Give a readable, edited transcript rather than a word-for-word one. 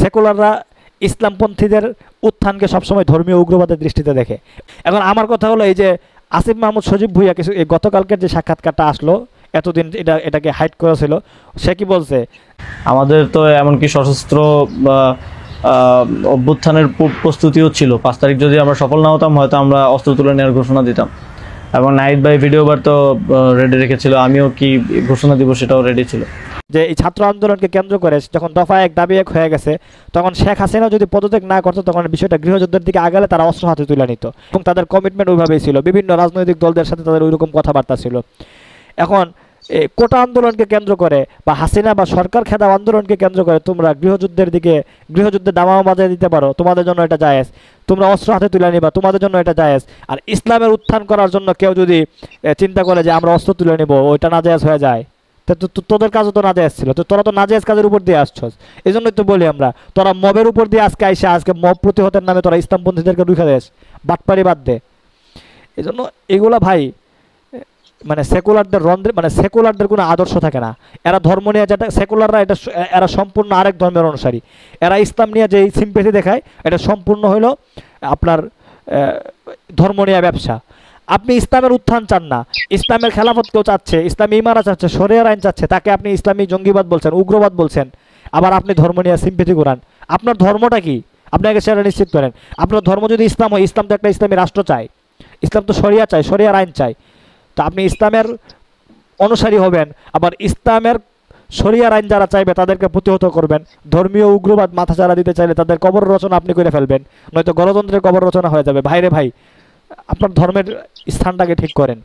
সেকুলাররা ইসলামপন্থীদের উত্থানকে সবসময় ধর্মীয় উগ্রবাদের দৃষ্টিতে দেখে। এখন আমার কথা হলো, এই যে আসিফ মাহমুদ সজীব ভুঁইয়া কিছু এই গতকালকের যে সাক্ষাৎকারটা আসলো, এতদিন এটাকে হাইড করেছিল, সে কি বলছে, আমাদের তো এমনকি সশস্ত্র অভ্যুত্থানের প্রস্তুতিও ছিল। 5 তারিখ যদি আমরা সফল না হতাম, হয়তো আমরা অস্ত্র তুলে নেওয়ার ঘোষণা দিতাম। এবং নাহিদ ভাই ভিডিওবার তো রেডি রেখেছিল, আমিও কি ঘোষণা দিব সেটাও রেডি ছিল। যে এই ছাত্র আন্দোলনকে কেন্দ্র করে যখন দফা 1 দাবি 1 হয়ে গেছে, তখন শেখ হাসিনা যদি পদত্যাগ না করতো, তখন বিষয়টা গৃহযুদ্ধের দিকে আগালে তারা অস্ত্র হাতে তুলে নিত, এবং তাদের কমিটমেন্ট ওইভাবেই ছিল। বিভিন্ন রাজনৈতিক দলদের সাথে তাদের ওইরকম কথাবার্তা ছিল। এখন কোটা আন্দোলনকে কেন্দ্র করে বা হাসিনা বা সরকার খেদাও আন্দোলনকে কেন্দ্র করে তোমরা গৃহযুদ্ধের দামামা বাজিয়ে দিতে পারো, তোমাদের জন্য এটা জায়েজ। তোমরা অস্ত্র হাতে তুলে নিবা, তোমাদের জন্য এটা জায়েজ। আর ইসলামের উত্থান করার জন্য কেউ যদি চিন্তা করে যে আমরা অস্ত্র তুলে নিব, ওইটা নাজায়েজ হয়ে যায়, তোদের কাজও তো নাজায়েজ ছিল, তো তোরা তো নাজায়েজ কাজের উপর দিয়ে আসছস। এই জন্যই তো বলি আমরা, তোরা মবের উপর দিয়ে আজকে মব প্রতিহতের নামে তোরা ইসলামপন্থীদেরকে রুখে দেস, বাটপারি বাদ দে। এই জন্য এগুলা ভাই মানে সেকুলারদের কোনো আদর্শ থাকে না। এরা ধর্ম নিয়ে যেটা সেকুলাররা, এরা সম্পূর্ণ আরেক ধর্মের অনুসারী। এরা ইসলাম নিয়ে যে সিম্পেথি দেখায়, এটা সম্পূর্ণ হলো আপনার ধর্ম নিয়ে ব্যবসা। আপনি ইসলামের উত্থান চান না, ইসলামের খেলাফত কেউ চাচ্ছে, ইসলামী ইমারা চাচ্ছে, শরিয়ার আইন চাচ্ছে, তাকে আপনি ইসলামী জঙ্গিবাদ বলছেন, উগ্রবাদ বলছেন। আবার আপনি ধর্ম নিয়ে সিম্পেথি করান। আপনার ধর্মটা কি? আপনাকে সেটা নিশ্চিত করেন। আপনার ধর্ম যদি ইসলাম হয়, ইসলাম তো একটা ইসলামী রাষ্ট্র চায়, ইসলাম তো শরিয়া চায়, শরিয়ার আইন চায়। তো আপনি ইসলামের অনুসারী হবেন, আবার ইসলামের শরিয়ার আইন যারা চাইবে তাদেরকে প্রতিহত করবেন। ধর্মীয় উগ্রবাদ মাথাচাড়া দিতে চাইলে তাদের কবর রচনা আপনি করে ফেলবেন, নয়তো গণতন্ত্রের কবর রচনা হয়ে যাবে। ভাইরে ভাই, আপনার ধর্মের স্থানটাকে ঠিক করেন।